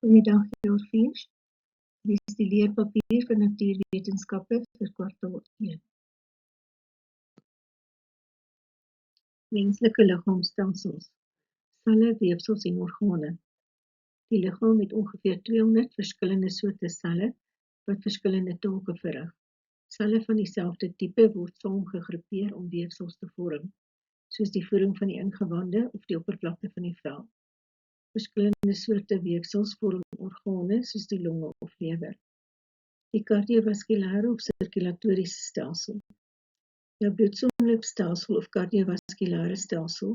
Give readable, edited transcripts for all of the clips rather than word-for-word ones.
Goeiedag Georgies, dis die leerpapier vir natuurwetenskappe vir kwartaal 1. Menslike liggaamstelsels, selle, weefsels en organe. Die liggaam het ongeveer 200 verskillende soorte selle wat verskillende take verrig. Selle van dieselfde tipe word saam gegroepeer om weefsels te vorm, soos die voeding van die ingewande of die oppervlakte van die vel. Verskillende soorte weefsels vorm organe soos die longe of lewer. Die kardiovaskulêre of sirkulatoriese stelsel. Jou bloedsomloopstelsel of kardiovaskulêre stelsel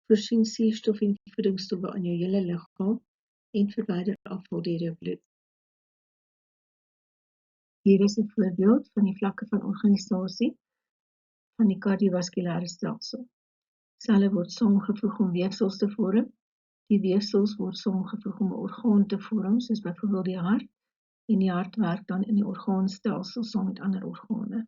voorsien suurstof en voedingsstowwe aan jou hele liggaam en verwyder afval deur jou bloed. Hier is 'n voorbeeld van die vlakke van organisasie van die kardiovaskulêre stelsel. Selle word saamgevoeg om weefsels te vorm. Die weefsels word saamgevoeg om 'n orgaan te vorm, soos byvoorbeeld die hart, en die hart werk dan in die orgaanstelsel saam met ander organe.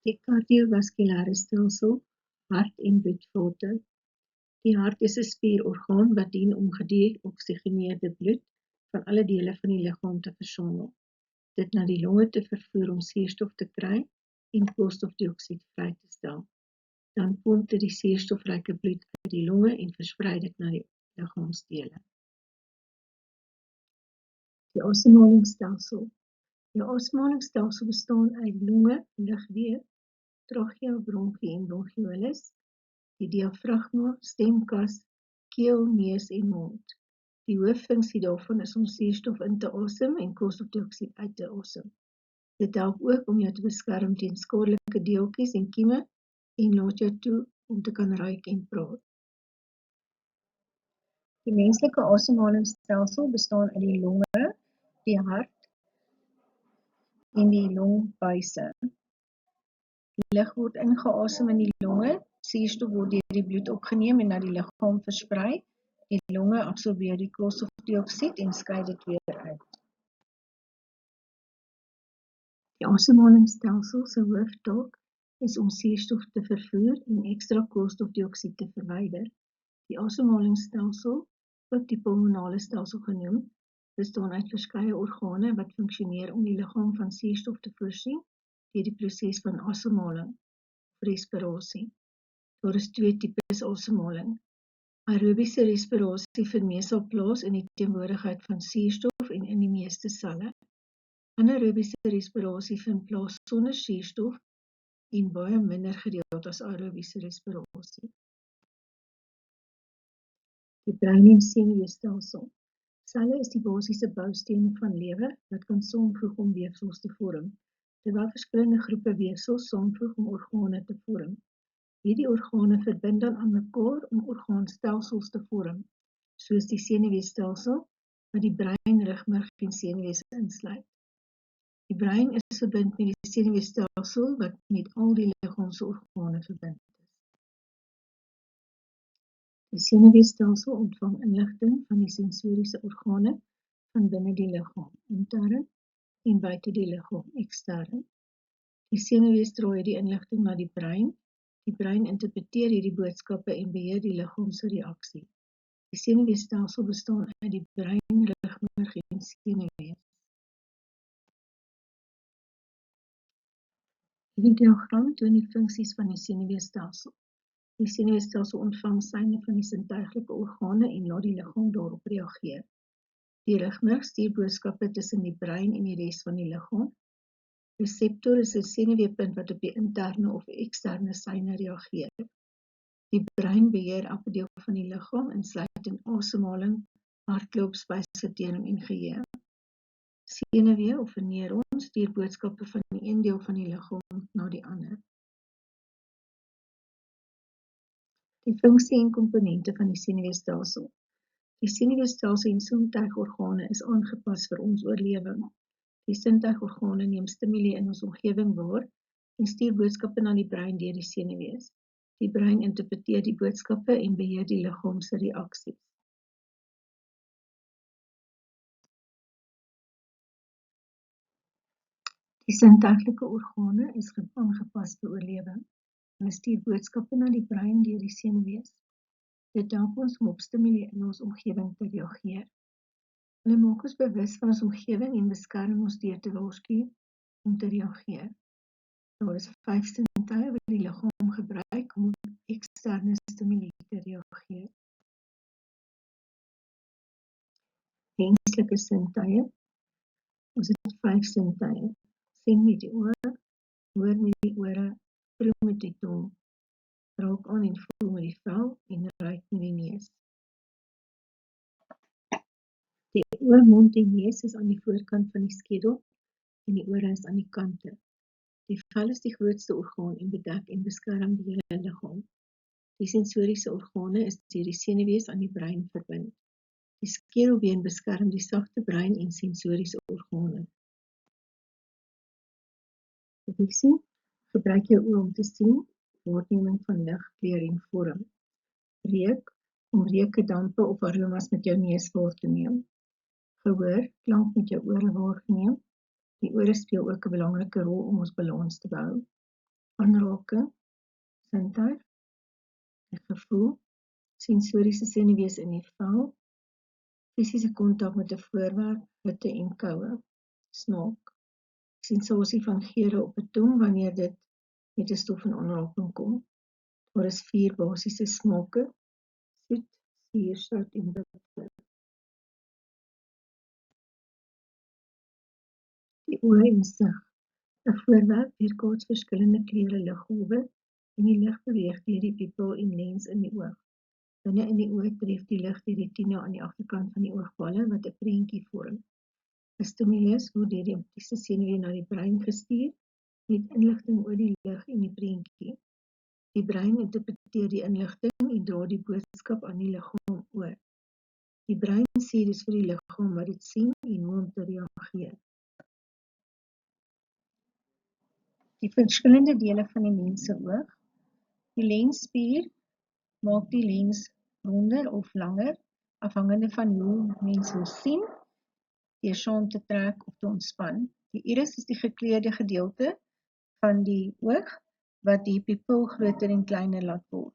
Die kardiovaskulêre stelsel, hart en bloedvaate. Die hart is 'n spierorgaan wat dien om gedeoksigeneerde bloed van alle dele van die liggaam te versamel, dit na die longe te vervoer om suurstof te kry en koolstofdioksied vry te stel. Dan pomp dit die suurstofryke bloed uit die longe en versprei dit na die liggaamsdele. Die asemhalingsstelsel. Die asemhalingsstelsel bestaan uit longe, lugweë, trachea, bronchie en bronchioles, die diafragma, stemkas, keel, neus en mond. Die hooffunksie daarvan is om suurstof in te asem en koolstofdioksied uit te asem. Dit help ook om jou te beskerm teen skadelike deeltjies en kieme en laat jou toe om te kan ruik en praat. Die menslike asemhalingsstelsel bestaan uit die longe, die hart en die longbuise. Die lug word ingeasem in die longe, suurstof word deur die bloed opgeneem en na die liggaam versprei. Die longe absorbeer die koolstofdioksied en skei dit weer uit. Die asemhalingsstelsel se hooftaak is om suurstof te vervoer en ekstra koolstofdioksied te verwyder. Die asemhalingsstelsel, ook die pulmonale stelsel genoem, bestaan uit verskeie organe wat funksioneer om die liggaam van suurstof te voorsien deur die proses van asemhaling, respirasie. Daar is 2 tipes asemhaling. Aerobiese respirasie vind meestal plaas in die teenwoordigheid van suurstof en in die meeste selle. Anaerobiese respirasie vind plaas sonder suurstof en baie minder gereeld as aerobiese respirasie. Die brein en senuweestelsel. Selle is die basiese boustene van lewe wat kan saamvoeg om weefsels te vorm, terwyl verskillende groepe weefsels saamvoeg om organe te vorm. Hierdie organe verbind dan aan mekaar om orgaanstelsels te vorm, soos die senuweestelsel wat die brein, rugmerg en senuwees insluit. Die brein is verbind met die senuweestelsel wat met al die liggaamse organe verbind is. Die senuweestelsel ontvang inligting van die sensoriese organe van binne die liggaam, intern en buite die liggaam, ekstern. Die senuwees dra die inligting na die brein. Die brein interpreteer hierdie boodskappe en beheer die liggaam se reaksie. Die senuweestelsel bestaan uit die brein, rugmerg en senuwees. Hierdie diagram toon die funksies van die senuweestelsel. Die senuweestelsel ontvang seine van die sintuiglike organe en laat die liggaam daarop reageer. Die rugmerg stuur boodskappe tussen die brein en die res van die liggaam. Reseptor is 'n senuweepunt wat op die interne of eksterne seine reageer. Die brein beheer elke deel van die liggaam, insluitend asemhaling, hartklop, spysvertering en geheue. Senuwee of 'n neuron stuur boodskappe van die een deel van die liggaam na die ander. Die funksie en komponente van die senuweestelsel. Die senuweestelsel en sintuigorgane is aangepas vir ons oorlewing. Die sintuigorgane neem stimule in ons omgewing waar en stuur boodskappe na die brein deur die senuwees. Die brein interpreteer die boodskappe en beheer die liggaam se reaksies. Die sintuiglike organe is aangepas vir oorlewing. Hulle stuur boodskappe na die brein deur die senuwees. Dit help ons om op stimule in ons omgewing te reageer. Hulle maak ons bewus van ons omgewing en beskerm ons deur te waarsku om te reageer. Daar is 5 sintuie wat die liggaam gebruik om op eksterne stimule te reageer. Menslike sintuie, ons het 5 sintuie. Sien met die oor, hoor met die ore, proe met die tong, raak aan en voel met die vel en ruik met die neus. Die oor, mond en neus is aan die voorkant van die skedel en die ore is aan die kante. Die vel is die grootste orgaan en bedek en beskerm die hele liggaam. Die sensoriese organe is deur die senuwees aan die brein verbind. Die skedelbeen beskerm die sagte brein en sensoriese organe. Visie, gebruik jou oë om te sien, waarneming van lig, kleur en vorm. Reuk, om reuke, dampe of aromas met jou neus waar te neem. Gehoor, klank met jou ore waargeneem. Die ore speel ook 'n belangrike rol om ons balans te behou. Aanraking, sintuig, die gevoel, sensoriese senuwees in die vel, fisiese kontak met 'n voorwerp, hitte en koue, smaak, sensasie van geure op 'n tong wanneer dit met 'n stof in aanraking kom. Daar is 4 basiese smake: soet, suur, sout en bitter. Die oë en sig. 'n voorwerp weerkaats verskillende kleure liggolwe en die lig beweeg deur die pupil en lens in die oog. Binne in die oog tref die lig die retina aan die agterkant van die oogballe wat 'n prentjie vorm. 'n Stimulus word deur die optiese senuwee na die brein gestuur met inligting oor die lig en die prentjie. Die brein interpreteer die inligting en dra die boodskap aan die liggaam oor. Die brein sê dus vir die liggaam wat dit sien en hoe om te reageer. Die verskillende dele van die mens se oog. Die lensspier maak die lens ronder of langer, afhangende van hoe mens wil sien, deur saam te trek of te ontspan. Die iris is die gekleurde gedeelte van die oog wat die pupil groter en kleiner laat word.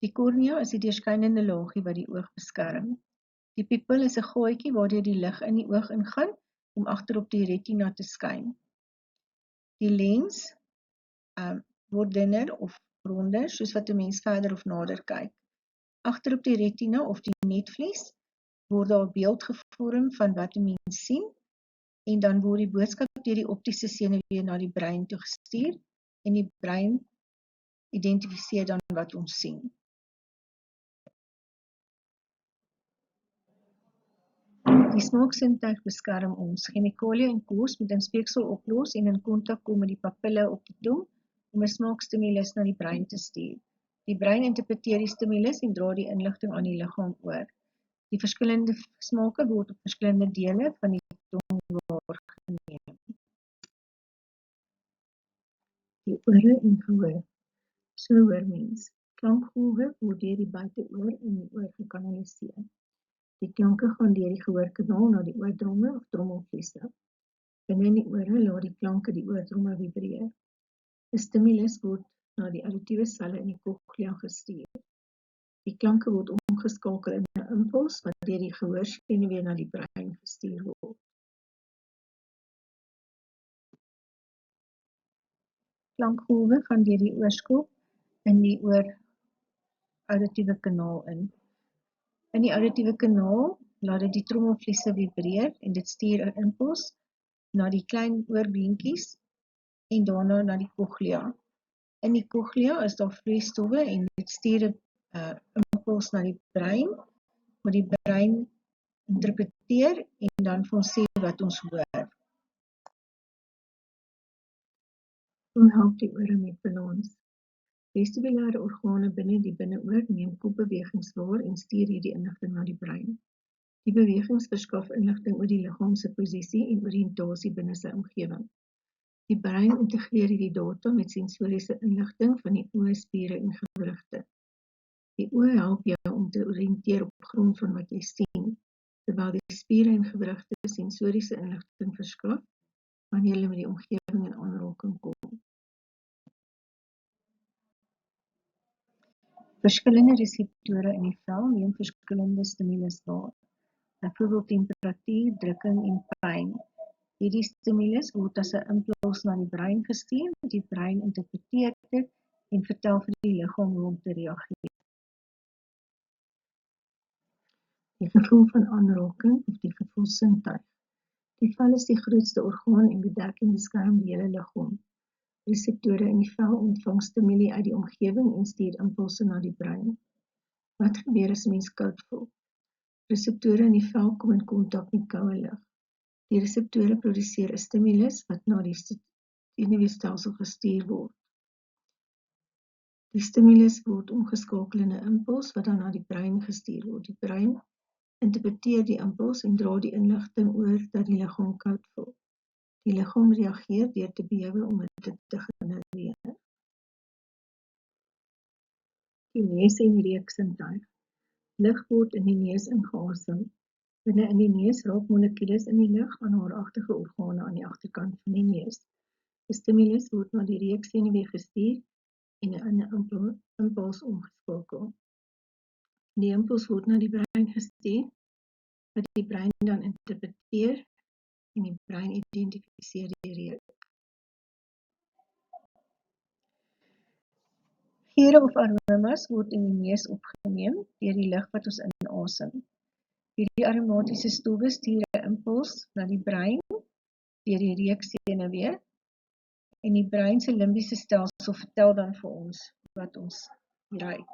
Die kornea is die deurskynende laagie wat die oog beskerm. Die pupil is 'n gaatjie waardeur die lig in die oog ingaan om agterop die retina te skyn. Die lens word dunner of ronder soos wat 'n mens verder of nader kyk. Agterop die retina of die netvlies word daar 'n beeld gevorm van wat 'n mens sien en dan word die boodskap deur die optiese senuwee na die brein toe gestuur en die brein identifiseer dan wat ons sien. Die smaaksintuig beskerm ons. Chemikalieë in kos moet in speeksel oplos en in kontak kom met die papille op die tong om 'n smaakstimulus na die brein te stuur. Die brein interpreteer die stimulus en dra die inligting aan die liggaam oor. Die verskillende smake word op verskillende dele van die tong waargeneem. Die ore en gehoor. So hoor mens. Klankgolwe word deur die buiteoor en die oor gekanaliseer. Die klanke gaan deur die gehoorkanaal na die oordromme of trommelvliese. Binne in die ore laat die klanke die oordromme vibreer. 'n Stimulus word na die auditiewe selle in die cochlea gestuur. Die klanke word omgeskakel in 'n impuls wat deur die gehoorsenuwee na die brein gestuur word. Klankgolwe gaan deur die oorskop in die oor auditiewe kanaal in. In die auditiewe kanaal laat dit die trommelvliese vibreer en dit stuur 'n impuls na die klein oorbeentjies en daarna na die cochlea. In die cochlea is daar vloeistowwe en dit stuur 'n impuls na die brein, wat die brein interpreteer en dan vir ons sê wat ons hoor. Hoe help die ore met balans? Vestibulêre organe binne die binneoor neem kopbewegings waar en stuur hierdie inligting na die brein. Die bewegings verskaf inligting oor die liggaam se posisie en oriëntasie binne sy omgewing. Die brein integreer hierdie data met sensoriese inligting van die oë, spiere en gewrigte. Die oë help jou om te oriënteer op grond van wat jy sien, terwyl die spiere en gewrigte sensoriese inligting verskaf wanneer hulle met die omgewing in aanraking kom. Verskillende reseptore in die vel neem verskillende stimulus waar, byvoorbeeld temperatuur, drukking en pyn. Hierdie stimulus word as 'n impuls na die brein gestuur, die brein interpreteer dit en vertel vir die liggaam hoe om te reageer. Die gevoel van aanraking of die gevoelssintuig. Die vel is die grootste orgaan en bedek en beskerm die hele liggaam. Reseptore in die vel ontvang stimuli uit die omgewing en stuur impulse na die brein. Wat gebeur as 'n mens koud voel? Reseptore in die vel kom in kontak met koue lug. Die reseptore produseer 'n stimulus wat na die senuweestelsel gestuur word. Die stimulus word omgeskakel in 'n impuls wat dan na die brein gestuur word. Die brein interpreteer die impuls en dra die inligting oor dat die liggaam koud voel. Die liggaam reageer deur te bewe om dit te genereer. Die neus en reuksintuig. Lug word in die neus ingeasem. Binne in die neus raak molekules in die lug aan haaragtige organe aan die agterkant van die neus. Die stimulus word na die reuksenuwee gestuur en in 'n impuls omgeskakel. Die impuls word na die brein gestuur, wat die brein dan interpreteer en die brein identifiseer die reuk. Geure of aromas word in die neus opgeneem deur die lug wat ons inasem. Hierdie aromatiese stowwe stuur 'n impuls na die brein deur die reuksenuwee en die brein se limbiese stelsel vertel dan vir ons wat ons ruik.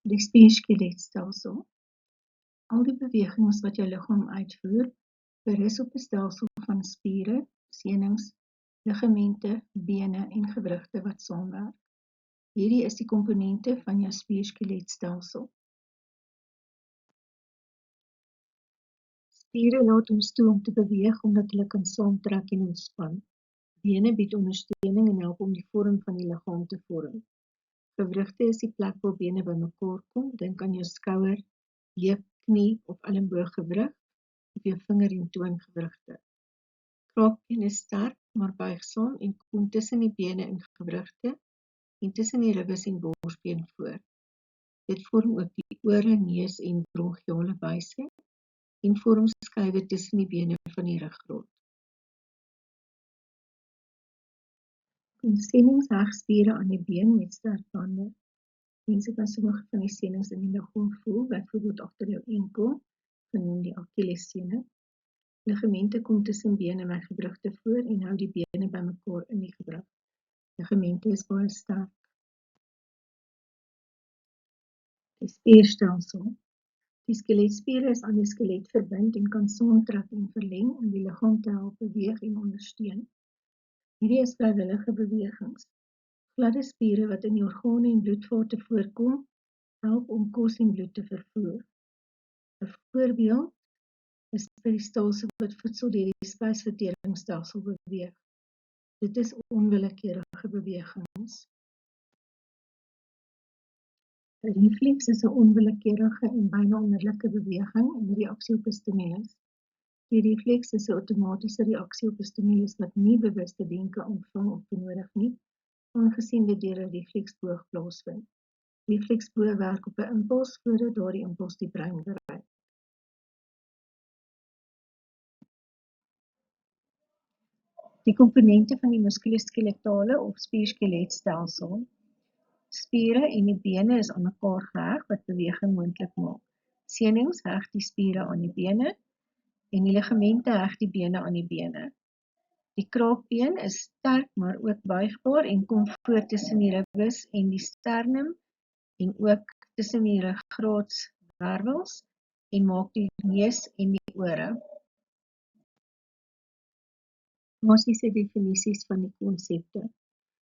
Die spier-skeletstelsel. Al die bewegings wat jou liggaam uitvoer, berus op 'n stelsel van spiere, senings, ligamente, bene en gewrigte wat saamwerk. Hierdie is die komponente van jou spier-skeletstelsel. Spiere laat ons toe om te beweeg omdat hulle kan saamtrek en ontspan. Bene bied ondersteuning en help om die vorm van die liggaam te vorm. Gewrigte is die plek waar bene bymekaar kom. Dink aan jou skouer, heup, knie of ellebooggewrig of jou vinger en toongewrigte. Kraakbeen is sterk, maar buigsaam en kom tussen die bene in gewrigte en tussen die ribbes en borsbeen voor. Dit vorm ook die ore, neus en bronchiale buise en vorm skuwe tussen die bene van die ruggraat. Senings heg spiere aan die been met sterk bande. Mense kan sommige van die senings in die liggaam voel, byvoorbeeld agter jou enkel, genoem die Achillessene. Ligamente kom tussen bene by gewrigte voor en hou die bene bymekaar in die gewrig. Ligamente is baie sterk. Die spierstelsel. Die skeletspiere is aan die skelet verbind en kan saamtrek en verleng om die liggaam te help beweeg en ondersteun. Hierdie is vrywillige bewegings. Gladde spiere wat in die organe en bloedvate voorkom, help om kos en bloed te vervoer. 'n voorbeeld is peristase wat voedsel deur die spysverteringsstelsel beweeg. Dit is onwillekeurige bewegings. 'n Refleks is 'n onwillekeurige en byna onmiddellike beweging in reaksie op 'n stimulus. Die refleks is 'n outomatiese reaksie op 'n stimulus wat nie bewuste denke ontvang of benodig nie, aangesien dit deur 'n refleksboog plaasvind. Refleksboog werk op 'n impuls voordat daardie impuls die brein bereik. Die komponente van die muskuloskeletale of spier-skeletstelsel. Spiere en die bene is aan mekaar geheg wat beweging moontlik maak. Senings heg die spiere aan die bene en die ligamente heg die bene aan die bene. Die kraakbeen is sterk maar ook buigbaar en kom voor tussen die ribbes en die sternum en ook tussen die ruggraatswervels en maak die neus en die ore. Basiese definisies van die konsepte.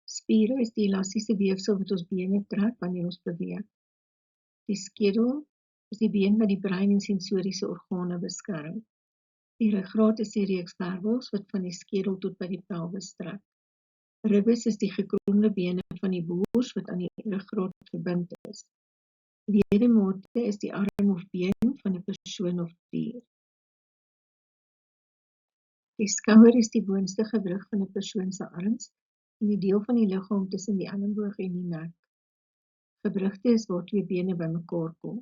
Spiere is die elastiese weefsel wat ons bene trek wanneer ons beweeg. Die skedel is die been wat die brein en sensoriese organe beskerm. Die ruggraat is die reeks wervels wat van die skedel tot by die pelvis strek. Ribbes is die gekromde bene van die bors wat aan die ruggraat verbind is. Ledemate is die arm of been van 'n persoon of dier. Die skouer is die boonste gewrig van 'n persoon se arms in die deel van die liggaam tussen die elleboog en die nek. Gewrigte is waar twee bene bymekaar kom.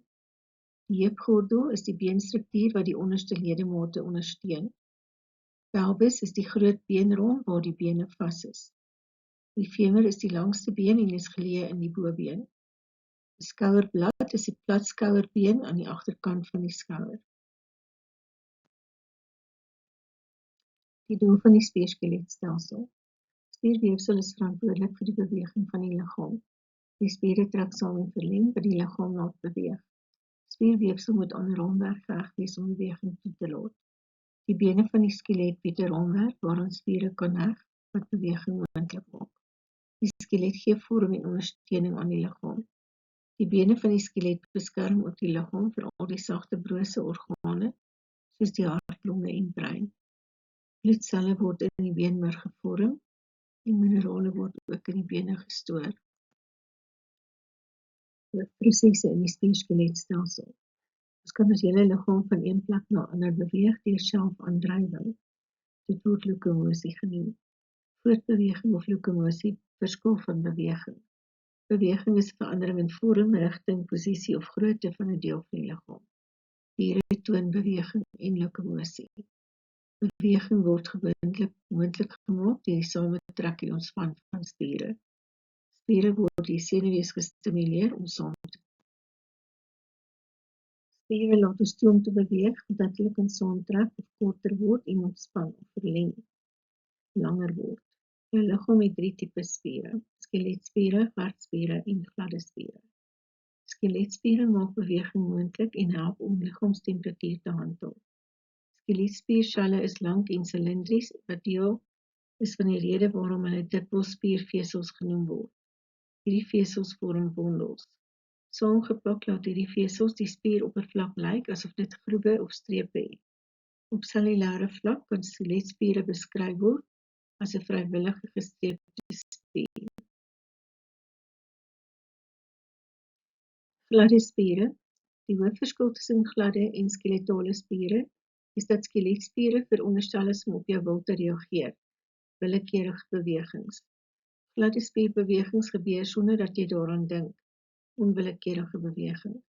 Die heupgordel is die beenstruktuur wat die onderste ledemate ondersteun. Pelvis is die groot beenrom waar die bene vas is. Die femur is die langste been en is geleë in die bobeen. Die skouerblad is die plat skouerbeen aan die agterkant van die skouer. Die doel van die spierskeletstelsel. Spierweefsel is verantwoordelik vir die beweging van die liggaam. Die spiere trek saam en verleng wat die liggaam laat beweeg. Spierweefsel moet aan 'n raamwerk geheg wees om beweging toe te laat. Die bene van die skelet bied 'n raamwerk waaraan spiere kan heg wat beweging moontlik maak. Die skelet gee vorm en ondersteuning aan die liggaam. Die bene van die skelet beskerm ook die liggaam vir al die sagte brose organe soos die hart, longe en brein. Bloedselle word in die beenmerg gevorm en minerale word ook in die bene gestoor. Prosesse in die spierskeletstelsel. Ons kan ons hele liggaam van een plek na ander beweeg deur selfaandrywing. Dit word lokomosie genoem. Voortbeweging of lokomosie verskil van beweging. Beweging is verandering in vorm, rigting, posisie of grootte van 'n deel van die liggaam. Diere toon beweging en lokomosie. Beweging word gewoonlik moontlik gemaak deur die samentrekking en ontspan van spiere. Spiere word deur senuwees gestimuleer om saam te Spiere laat ons toe om te beweeg, dat hulle kan saamtrek of korter word en ontspan of verleng, langer word. Jou liggaam het 3 tipe spiere: skeletspiere, hartspiere en gladde spiere. Skeletspiere maak beweging moontlik en help om liggaamstemperatuur te handhaaf. Skeletspierselle is lank en silindries, wat deel is van die rede waarom hulle dikwels spiervesels genoem word. Hierdie vesels vorm wondels. Saamgeplak laat hierdie vesels die spieroppervlak lyk asof dit groewe of strepe het. Op cellulêre vlak kan skeletspiere beskryf word as 'n vrywillige gestreepte spier. Gladde spiere. Die hoofverskil tussen gladde en skeletale spiere is dat skeletspiere veronderstel is om op jou wil te reageer, willekeurige bewegings. Gladde spierbewegings gebeur sonder dat jy daaraan dink, onwillekeurige beweging.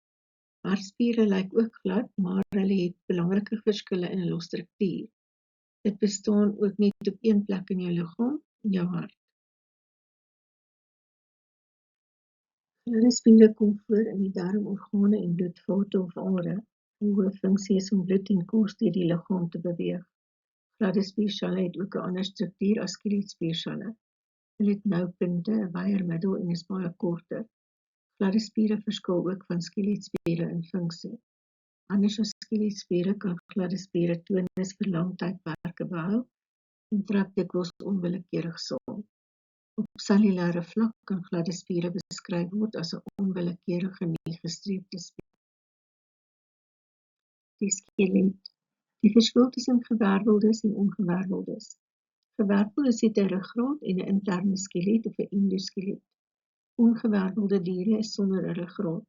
Hartspiere lyk ook glad, maar hulle het belangrike verskille in hul struktuur. Dit bestaan ook net op een plek in jou liggaam, in jou hart. Gladde spiere kom voor in die darmorgane en bloedvate of are. Hul funksie is om bloed en kos deur die liggaam te beweeg. Gladde spierselle het ook 'n ander struktuur as skeletspierselle. Hulle het noupunte, 'n wyer middel en is baie korter. Gladde spiere verskil ook van skeletspiere in funksie. Anders as skeletspiere kan gladde spiere tonus vir lang tydperke behou en trek dikwels onwillekeurig saam. Op cellulêre vlak kan gladde spiere beskryf word as 'n onwillekeurige nie gestreepte spier. Die skelet. Die verskil tussen gewerveldes en ongewerveldes. Gewerveldes het 'n ruggraat en 'n interne skelet of 'n endoskelet. Ongewervelde diere is sonder 'n ruggraat.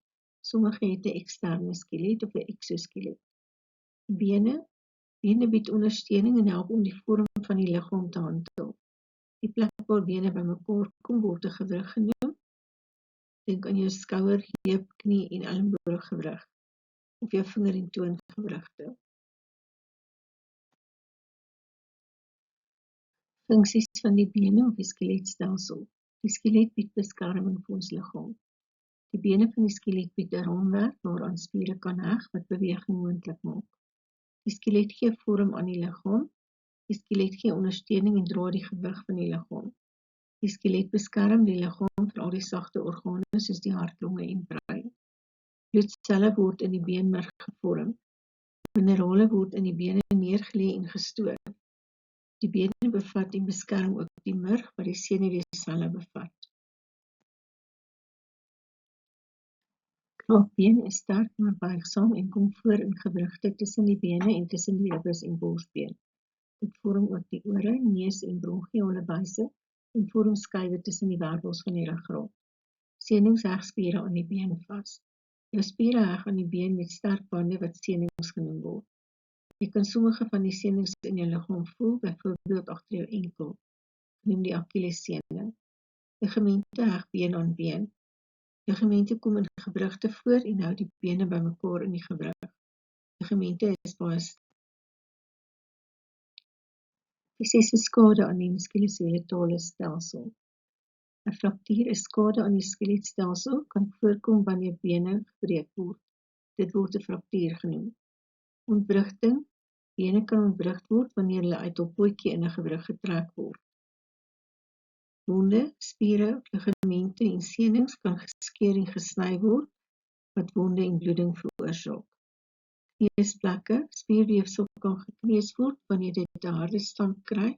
Sommige het 'n eksterne skelet of 'n exoskelet. Bene. Bene bied ondersteuning en help om die vorm van die liggaam te handhaaf. Die plek waar bene bymekaar kom word 'n gewrig genoem. Dink aan jou skouer, heup, knie en ellebooggewrig of jou vinger en toongewrigte. Funksies van die bene of die skeletstelsel. Die skelet bied beskerming vir ons liggaam. Die bene van die skelet bied 'n raamwerk waaraan spiere kan heg wat beweging moontlik maak. Die skelet gee vorm aan die liggaam. Die skelet gee ondersteuning en dra die gewig van die liggaam. Die skelet beskerm die liggaam vir al die sagte organe soos die hart, longe en brein. Bloedselle word in die beenmerg gevorm. Minerale word in die bene neergelê en gestoor. Die bene bevat en beskerm ook die murg wat die senuweeselle bevat. Kraakbeen is sterk maar buigsaam en kom voor in gewrigte tussen die bene en tussen die ribbes en borsbeen. Dit vorm ook die ore, neus en bronchiale buise en vorm skuwe tussen die wervels van die ruggraat. Senings heg spiere aan die been vas. Jou spiere heg aan die been met sterk bande wat senings genoem word. Jy kan sommige van die senings in jou liggaam voel, byvoorbeeld agter jou enkel. genoem die Achillessene. Ligamente heg been aan been. Ligamente kom in gewrigte voor en hou die bene bymekaar in die gewrig. Ligamente is baie fisiese skade aan die muskuloskeletale stelsel. 'n Fraktuur is skade aan die skeletstelsel kan voorkom wanneer bene gebreek word. Dit word 'n fraktuur genoem. Ontwrigting. Bene kan ontwrig word wanneer hulle uit hul potjie in 'n gewrig getrek word. Wonde, spiere, ligamente en senings kan geskeur en gesny word, wat wonde en bloeding veroorsaak. Kneusvlekke, spierweefsel kan gekneus word wanneer dit 'n harde stand kry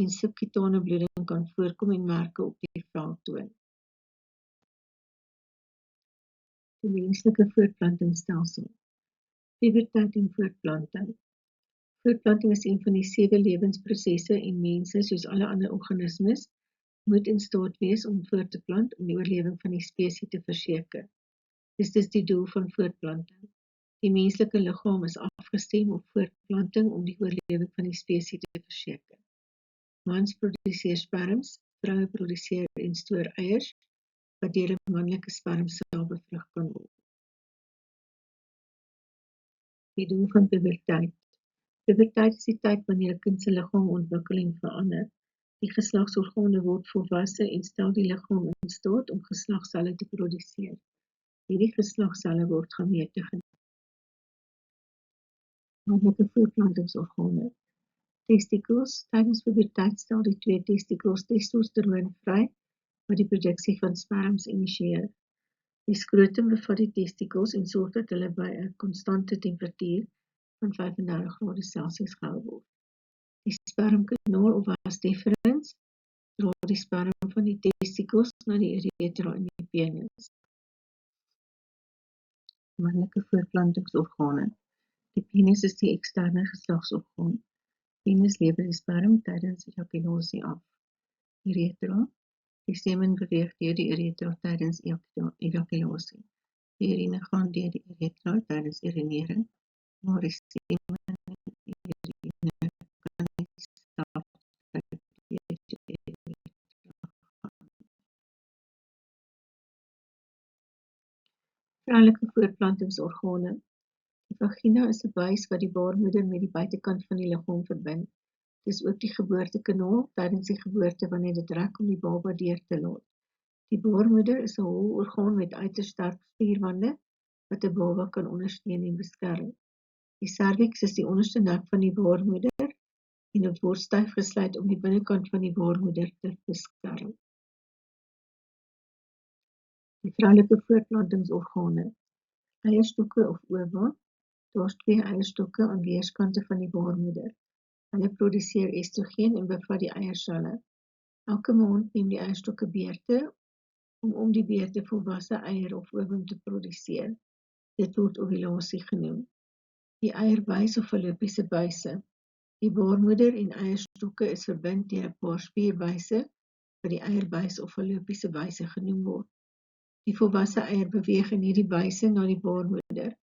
en subkutane bloeding kan voorkom en merke op die vel toon. Die menslike voortplantingsstelsel. Puberteit en voortplanting. Voortplanting is een van die 7 lewensprosesse en mense, soos alle ander organismes, moet in staat wees om voort te plant om die oorlewing van die spesies te verseker. Dis dus die doel van voortplanting. Die menslike liggaam is afgestem op voortplanting om die oorlewing van die spesies te verseker. Mans produseer sperms, vroue produseer en stoor eiers, wat deur 'n manlike spermsel bevrug kan word. Die doel van puberteit. Puberteit is die tyd wanneer 'n kind se liggaam ontwikkel en verander. Die geslagsorgane word volwasse en stel die liggaam in staat om geslagselle te produseer. Hierdie geslagselle word gamete genoem. Manlike voortplantingsorgane. Testikels. Tydens puberteit stel die 2 testikels testosteroon vry, wat die produksie van sperms initieer. Die skrotum bevat die testikels en sorg dat hulle by 'n konstante temperatuur van 35°C gehou word. Die spermkanaal of vas deferens dra die sperm van die testikels na die uretra in die penis. Manlike voortplantingsorgane. Die penis is die eksterne geslagsorgaan. Penis lewer die sperm tydens ejakulasie af. Uretra. Die semen beweeg deur die uretra tydens ejakulasie. Die urine gaan deur die uretra tydens urinering, maar die semen en urine kan nie self deur die uretra gaan. Vroulike voortplantingsorgane. Die vagina is 'n buis wat die baarmoeder met die buitekant van die liggaam verbind. Dis ook die geboortekanaal tydens die geboorte wanneer dit rek om die baba deur te laat. Die baarmoeder is 'n hol orgaan met uiters sterk spierwande wat 'n baba kan ondersteun en beskerm. Die serviks is die onderste nek van die baarmoeder en dit word styf gesluit om die binnekant van die baarmoeder te beskerm. Die vroulike voortplantingsorgane. Eierstokke of ova. Daar's 2 eierstokke aan weerskante van die baarmoeder. Hulle produseer estrogen en bevat die eierselle. Elke maand neem die eierstokke beurte om die beurte volwasse eier of ovum te produseer. Dit word ovulasie genoem. Die eierbuis of fallopiese buise. Die baarmoeder en eierstokke is verbind deur 'n paar spierbuise wat die eierbuis of fallopiese buise genoem word. Die volwasse eier beweeg in hierdie buise na die baarmoeder.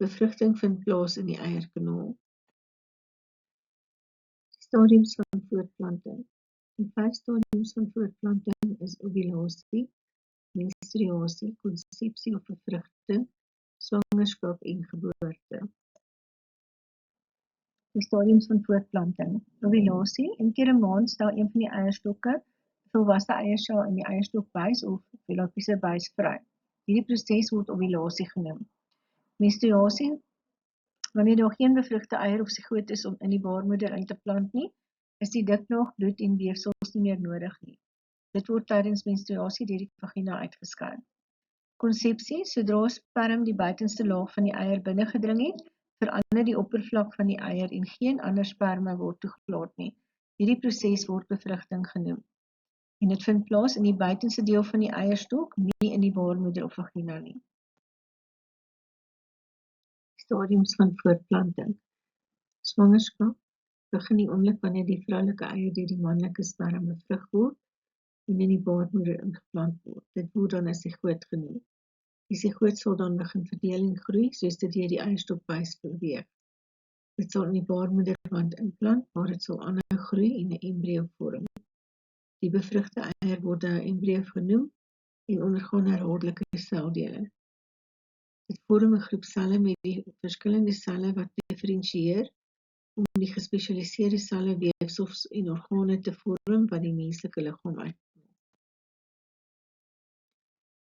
Bevrugting vind plaas in die eierkanaal. Stadiums van voortplanting. Die 5 stadiums van voortplanting is ovulasie, menstruasie, konsepsie of bevrugting, swangerskap en geboorte. Die stadiums van voortplanting. Ovulasie. Een keer 'n maand stel een van die eierstokke 'n volwasse eiersel in die eierstokbuis of fallopiese buis vry. Hierdie proses word ovulasie genoem. Menstruasie. Wanneer daar geen bevrugte eier of sigoot is om in die baarmoeder in te plant nie, is die diknaag, bloed en weefsels nie meer nodig nie. Dit word tydens menstruasie deur die vagina uitgeskei. Konsepsie. Sodra sperm die buitenste laag van die eier binne gedring het, verander die oppervlak van die eier en geen ander sperma word toegelaat nie. Hierdie proses word bevrugting genoem. En dit vind plaas in die buitenste deel van die eierstok, nie in die baarmoeder of vagina nie. Stadiums van voortplanting. Swangerskap begin die oomblik wanneer die vroulike eier deur die manlike sperma bevrug word en in die baarmoeder ingeplant word. Dit word dan 'n sigoot genoem. Die sigoot sal dan begin verdeel en groei soos dit deur die eierstokbuis beweeg. Dit sal in die baarmoederwand inplant waar dit sal aanhou groei en 'n embrio vorm. Die bevrugte eier word 'n embrio genoem en ondergaan herhaaldelike seldeling. Dit vorm 'n groep selle met die verskillende selle wat diferensieer om die gespesialiseerde selle, weefsels en organe te vorm wat die menslike liggaam uitmaak.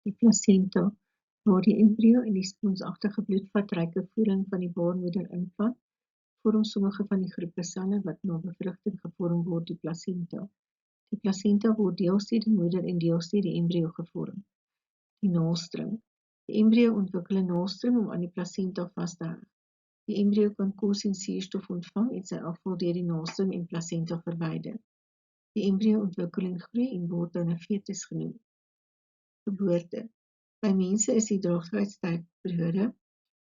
Die placenta, waar die embrio en die sponsagtige bloedvatryke voeding van die baarmoeder invat, vorm sommige van die groepe selle wat na bevrugting gevorm word, die placenta. Die placenta word deels deur die moeder en deels deur die embrio gevorm. Die naastring. Die embrio ontwikkel 'n naastring om aan die placenta vas te heg. Die embrio kan kos en suurstof ontvang en sy afval deur die naastring en placenta verwyder. Die embrio ontwikkel en groei en word dan 'n fetus genoem. Geboorte. By mense is die draagtigheidstydperiode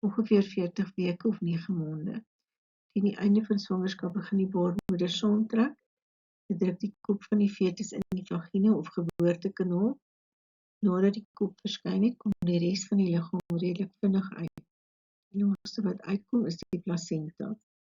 ongeveer 40 weke of 9 maande. Teen die einde van swangerskap begin die baarmoeder saamtrek. Dit druk die kop van die fetus in die vagina of geboortekanaal. Nadat die kop verskyn het, kom die res van die liggaam redelik vinnig uit. Die laaste wat uitkom is die placenta.